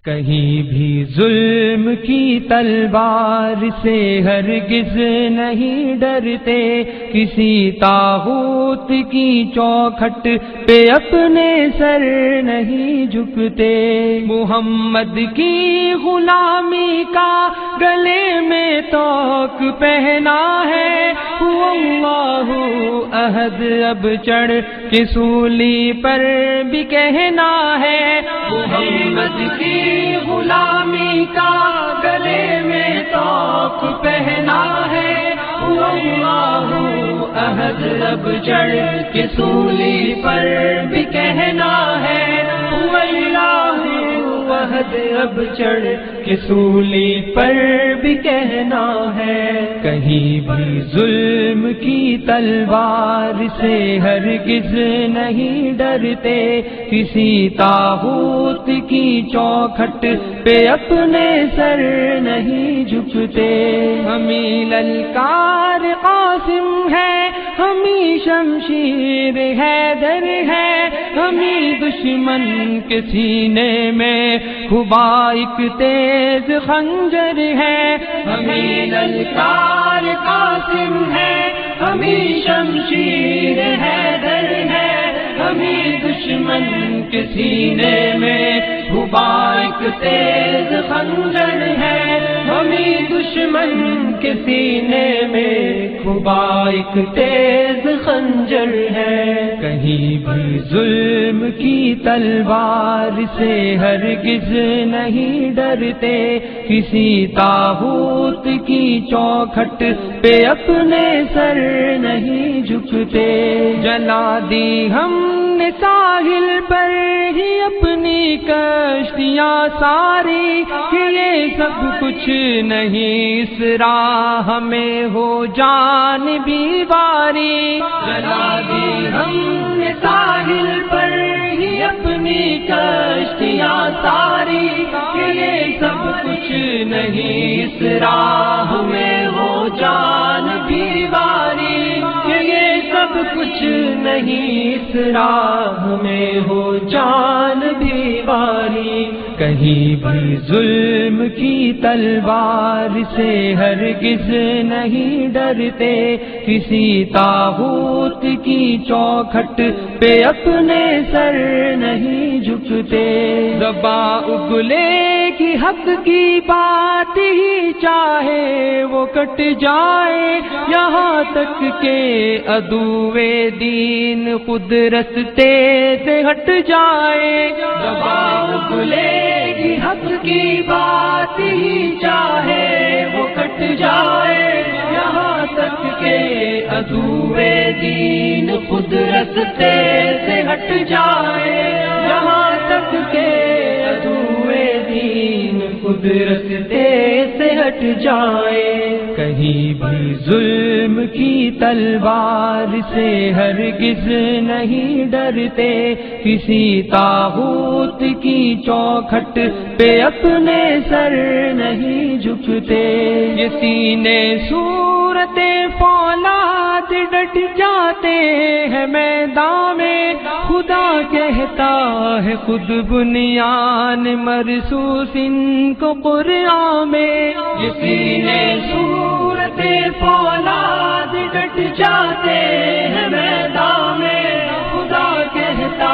کہیں بھی ظلم کی تلوار سے ہرگز نہیں ڈرتے، کسی طاغوت کی چوکھٹ پہ اپنے سر نہیں جھکتے۔ محمد کی غلامی کا گلے میں توق پہنا ہے، اللہ احد اب چڑھ کے سولی پر بھی کہنا ہے۔ محمد کی غلامی کا گلے میں توق پہنا ہے، اللہ احد اب چڑھ کے سولی پر بھی کہنا ہے، اللہ احد اب چڑھ کے سولی پر بھی کہنا ہے۔ کہیں بھی ظلم کی تلوار سے ہرگز نہیں ڈرتے، کسی طاغوت کی چوکھٹ پہ اپنے سر نہیں جھکتے۔ ہمیں للکار قاسم ہے، ہمیں شمشیر حیدر ہے، ہمیں دشمن کے سینے میں خبا ایک تیز خنجر ہے۔ ہمیں للکار قاسم ہے، ہمیں شمشیر حیدر ہے، ہمیں دشمن کے سینے میں خبا ایک تیز خنجر ہے، ہمیں دشمن کے سینے میں خبا ایک تیز خنجر ہے۔ کہیں بھی ظلم کی تلوار سے ہرگز نہیں ڈرتے، کسی طاغوت کی چوکھٹ پہ اپنے سر نہیں جھکتے۔ جلا دی ہم نے ساحل پر ہی اپنی کشتیاں ساری، کہ یہ سب کچھ نہیں اس راہ میں ہو جان بھی باری۔ جلا دی ہم نے ساحل پر ہی اپنی کشتیاں ساری، کہ یہ سب کچھ نہیں اس راہ میں ہو جان بھی باری، کہ یہ سب کچھ نہیں اس راہ میں ہو جان بھی باری۔ کہیں بھی ظلم کی تلوار سے ہرگز نہیں ڈرتے، کسی طاغوت کی چوکھٹ پہ اپنے سر نہیں جھکتے۔ زباں اگلے کی حق کی بات ہی چاہے وہ کٹ جائے، یہاں تک کہ عدوِ دین خود رستے سے ہٹ جائے۔ زباں اگلے کی حق کی بات ہی چاہے وہ کٹ جائے، یہاں تک کہ عدوِ دین خود رستے سے ہٹ جائے، یہاں تک کہ عدوِ دین خود رستے سے ہٹ جائے۔ کہیں بھی ظلم کی تلوار سے ہرگز نہیں ڈرتے، کسی طاغوت کی چوکھٹ پہ اپنے سر نہیں جھکتے۔ یہ سینے صورت فولاد ڈٹ جاتے ہیں میدان میں، خدا کہتا ہے خود بنیان مرصوص ان کو قرآن میں۔ یہ سینے صورت فولاد ڈٹ جاتے ہیں میدان میں، خدا کہتا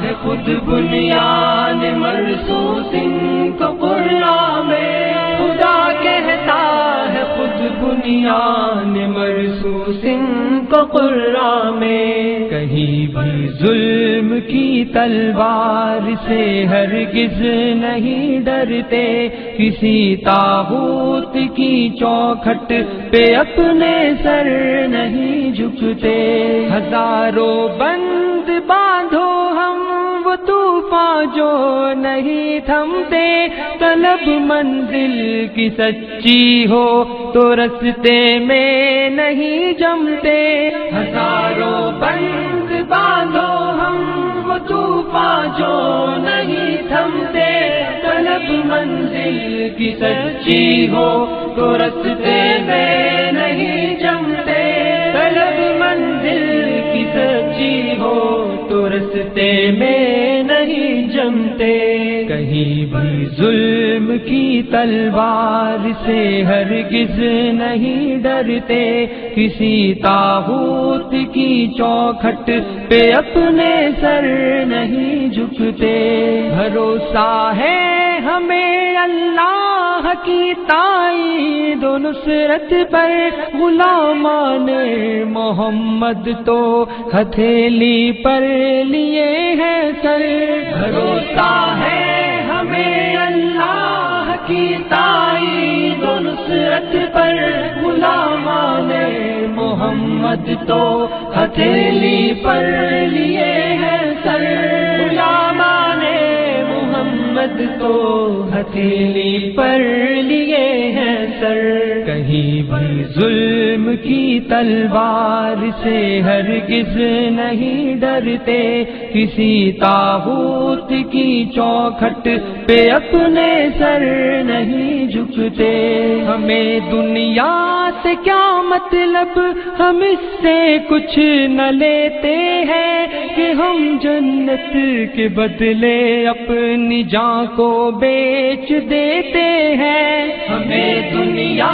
ہے خود بنیان مرصوص ان کو قرآن میں، خدا کہتا ہے خود بنیان مرصوص ان کو قرآن میں۔ کہیں بھی ظلم کی تلوار سے ہرگز نہیں ڈرتے، کسی طاغوت کی چوکھٹ پہ اپنے سر نہیں جھکتے۔ ہزاروں بند باندھو ہم وہ طوفان جو نہیں تھمتے، طلب منزل کی سچی ہو تو رستے میں نہیں جمتے۔ ہزاروں بند باندھو ہم وہ طوفان جو نہیں تھمتے، طلب منزل کی سچی ہو تو رستے میں نہیں جمتے، طلب منزل کی سچی ہو تو رستے میں نہیں جمتے۔ کہیں کہیں بھی ظلم کی تلوار سے ہرگز نہیں ڈرتے، کسی طاغوت کی چوکھٹ پہ اپنے سر نہیں جھکتے۔ بھروسہ ہے ہمیں اللہ کی تائید و نصرت پر، غلامان محمد تو ہتھیلی پر لیے ہیں سر۔ بھروسہ ہے ہمیں اللہ کی تائید و نصرت پر، غلامان محمد تو ہتھیلی پر لیے ہیں سر۔ غلامان محمد تو ہتھیلی پر لیے ہیں سر۔ کہیں بھی ظلم کی تلوار سے ہرگز نہیں ڈرتے، کسی طاغوت کی چوکھٹ پہ اپنے سر نہیں جھکتے۔ ہمیں دنیا سے کیا مطلب، ہم اس سے کچھ نہ لیتے ہیں، کہ ہم جنت کے بدلے اپنی جان کو بیچ دیتے ہیں۔ ہمیں دنیا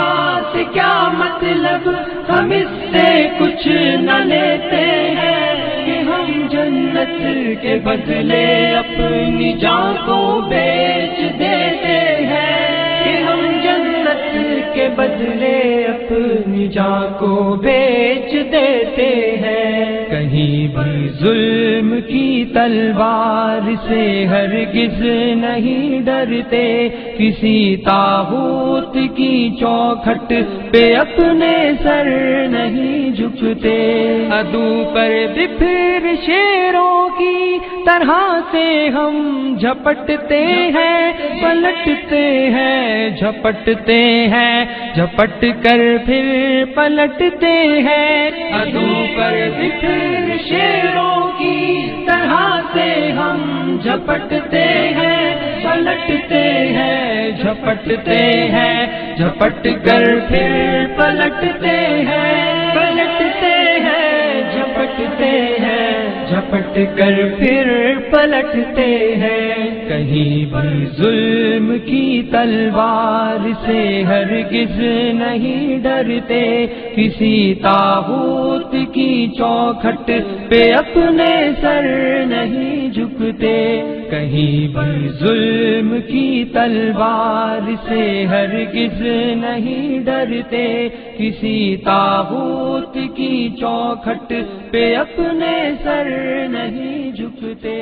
سے کیا مطلب، ہم اس سے کچھ نہ لیتے ہیں، کہ ہم جنت کے بدلے اپنی جان کو بیچ دیتے ہیں، کہ ہم جنت کے بدلے اپنی جان کو بیچ دیتے ہیں۔ کہیں بھی ظلم کی تلوار سے ہرگز نہیں ڈرتے، کسی طاغوت کی چوکھٹ پہ اپنے سر نہیں جھکتے۔ عدو پر بپھر شیروں کی طرح سے ہم جھپٹتے ہیں، پلٹتے ہیں، جھپٹتے ہیں، جھپٹ کر پھر پلٹتے ہیں۔ عدو پر بپھر شیروں کی طرح سے ہم جھپٹتے ہیں، پلٹتے ہیں، جھپٹتے ہیں، جھپٹ کر پھر پلٹتے ہیں، پلٹتے ہیں، جھپٹتے ہیں، جھپٹ کر پھر پلٹتے ہیں۔ کہیں بھی ظلم کی تلوار سے ہرگز نہیں ڈرتے، کسی طاغوت کی چوکھٹ پہ اپنے سر نہیں جھکتے۔ کہیں بھی ظلم کی تلوار سے ہرگز نہیں ڈرتے، کسی طاغوت کی چوکھٹ پہ اپنے سر نہیں جھکتے۔